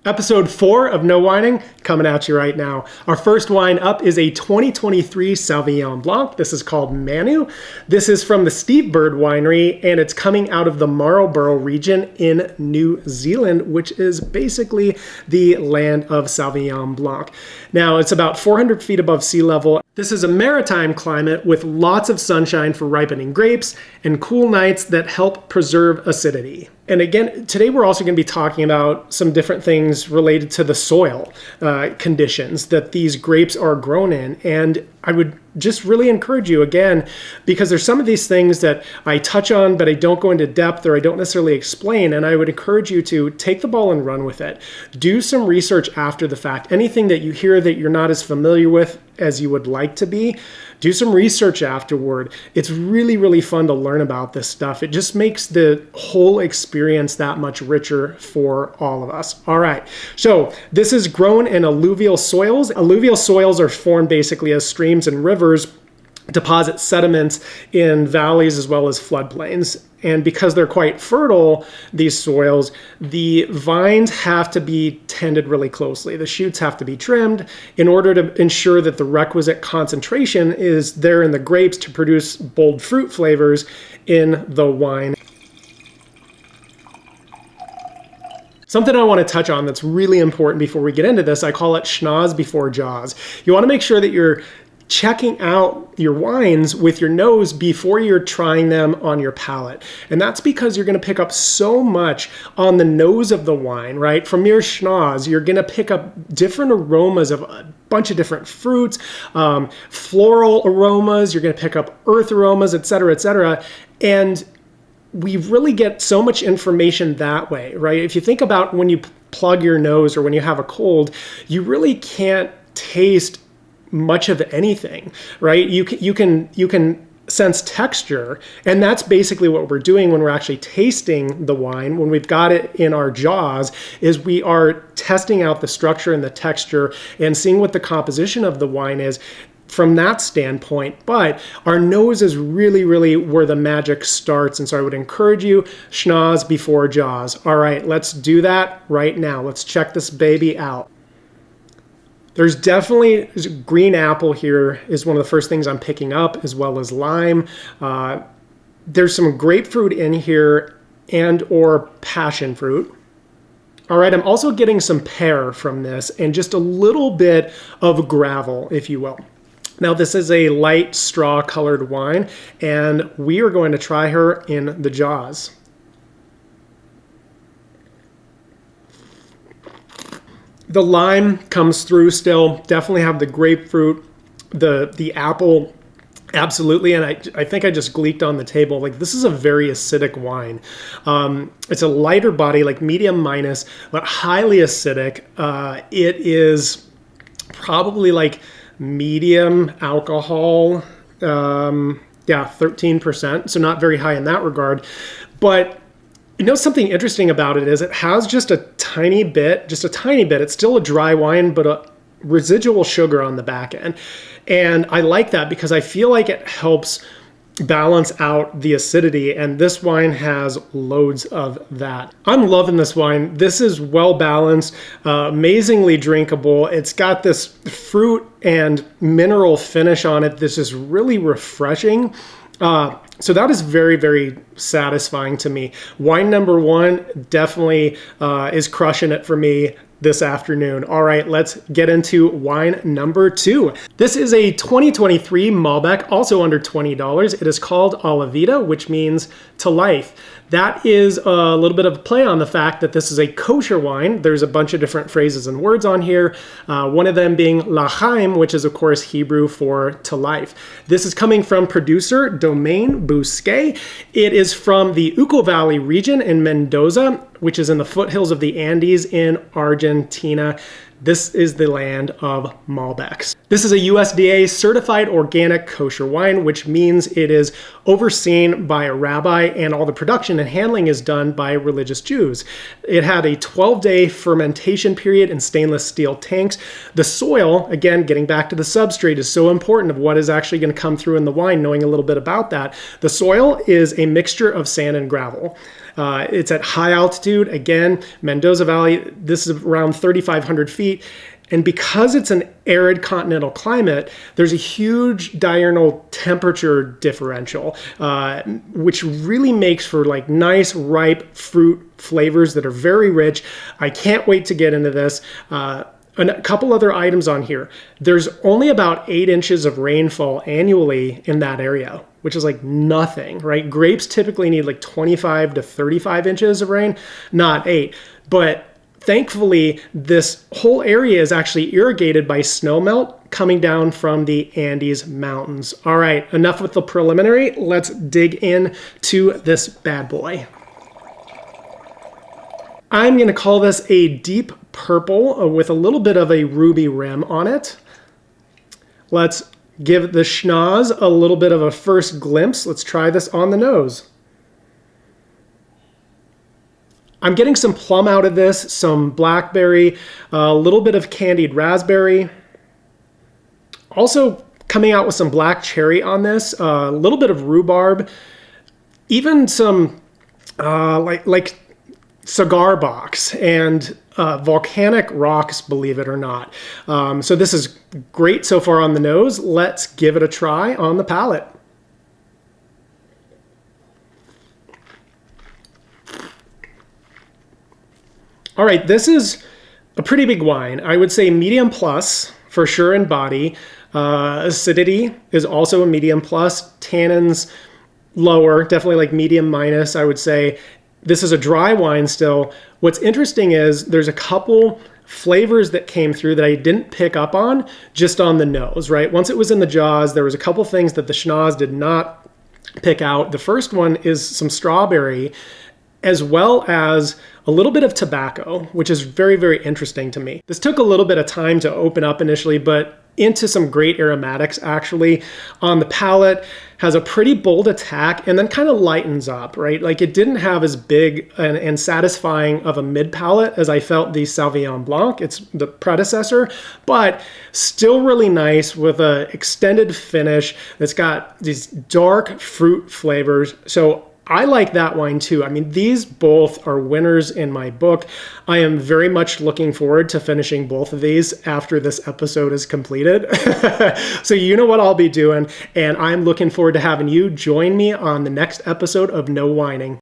Episode 4 of No Whining coming at you right now. Our first wine up is a 2023 Sauvignon Blanc. This is called Manu. This is from the Steve Bird Winery, and it's coming out of the Marlborough region in New Zealand, which is basically the land of Sauvignon Blanc. Now, it's about 400 feet above sea level. This is a maritime climate with lots of sunshine for ripening grapes and cool nights that help preserve acidity. And again, today we're also going to be talking about some different things related to the soil conditions that these grapes are grown in. And I would just really encourage you, again, because there's some of these things that I touch on, but I don't go into depth or I don't necessarily explain. And I would encourage you to take the ball and run with it. Do some research after the fact. Anything that you hear that you're not as familiar with as you would like to be, do some research afterward. It's really, really fun to learn about this stuff. It just makes the whole experience that much richer for all of us. All right, so this is grown in alluvial soils. Alluvial soils are formed basically as streams and rivers deposit sediments in valleys as well as floodplains. And because they're quite fertile, these soils, the vines have to be tended really closely. The shoots have to be trimmed in order to ensure that the requisite concentration is there in the grapes to produce bold fruit flavors in the wine. Something I want to touch on that's really important before we get into this, I call it schnoz before jaws. You want to make sure that you're checking out your wines with your nose before you're trying them on your palate. And that's because you're going to pick up so much on the nose of the wine, right? From your schnoz, you're going to pick up different aromas of a bunch of different fruits, floral aromas, you're going to pick up earth aromas, et cetera, et cetera. And we really get so much information that way, right? If you think about when you plug your nose or when you have a cold, you really can't taste much of anything, right? You can sense texture, and that's basically what we're doing when we're actually tasting the wine. When we've got it in our jaws, is we are testing out the structure and the texture and seeing what the composition of the wine is from that standpoint. But our nose is really, really where the magic starts. And so I would encourage you, schnoz before jaws. All right, let's do that right now. Let's check this baby out. There's definitely green apple here is one of the first things I'm picking up, as well as lime. There's some grapefruit in here and or passion fruit. All right, I'm also getting some pear from this and just a little bit of gravel, if you will. Now, this is a light straw colored wine, and we are going to try her in the jaws. The lime comes through still, definitely have the grapefruit, the apple, absolutely. And I think I just gleeked on the table, like this is a very acidic wine. It's a lighter body, like medium minus, but highly acidic. It is probably like medium alcohol, 13%, so not very high in that regard. But you know, something interesting about it is it has just a tiny bit, it's still a dry wine, but a residual sugar on the back end. And I like that because I feel like it helps balance out the acidity, and this wine has loads of that. I'm loving this wine. This is well balanced, amazingly drinkable. It's got this fruit and mineral finish on it. This is really refreshing. So that is very, very satisfying to me. Wine number 1 definitely is crushing it for me this afternoon. All right, let's get into wine number 2. This is a 2023 Malbec, also under $20. It is called A la Vida, which means to life. That is a little bit of a play on the fact that this is a kosher wine. There's a bunch of different phrases and words on here. One of them being L'chaim, which is of course Hebrew for to life. This is coming from producer Domaine Bousquet. It is from the Uco Valley region in Mendoza, which is in the foothills of the Andes in Argentina. This is the land of Malbecs. This is a USDA certified organic kosher wine, which means it is overseen by a rabbi and all the production and handling is done by religious Jews. It had a 12-day fermentation period in stainless steel tanks. The soil, again, getting back to the substrate, is so important of what is actually going to come through in the wine, knowing a little bit about that. The soil is a mixture of sand and gravel. It's at high altitude. Again, Mendoza Valley, this is around 3,500 feet. And because it's an arid continental climate, there's a huge diurnal temperature differential, which really makes for like nice, ripe fruit flavors that are very rich. I can't wait to get into this. A couple other items on here. There's only about 8 inches of rainfall annually in that area, which is like nothing, right? Grapes typically need like 25 to 35 inches of rain, not 8. But thankfully, this whole area is actually irrigated by snowmelt coming down from the Andes Mountains. All right, enough with the preliminary. Let's dig in to this bad boy. I'm going to call this a deep purple with a little bit of a ruby rim on it. Let's give the Schnoz a little bit of a first glimpse. Let's try this on the nose. I'm getting some plum out of this, some blackberry, a little bit of candied raspberry. Also coming out with some black cherry on this, a little bit of rhubarb, even some like cigar box and volcanic rocks, believe it or not. So this is great so far on the nose. Let's give it a try on the palate. All right, this is a pretty big wine. I would say medium plus for sure in body. Acidity is also a medium plus. Tannins lower, definitely like medium minus, I would say. This is a dry wine still. What's interesting is there's a couple flavors that came through that I didn't pick up on just on the nose, right? Once it was in the jaws, there was a couple things that the Schnoz did not pick out. The first one is some strawberry, as well as a little bit of tobacco, which is very, very interesting to me. This took a little bit of time to open up initially, but into some great aromatics actually on the palate, has a pretty bold attack and then kind of lightens up, right? Like it didn't have as big and satisfying of a mid palate as I felt the Sauvignon Blanc. It's the predecessor, but still really nice with a extended finish that's got these dark fruit flavors. So I like that wine too. I mean, these both are winners in my book. I am very much looking forward to finishing both of these after this episode is completed. So you know what I'll be doing, and I'm looking forward to having you join me on the next episode of No Whining.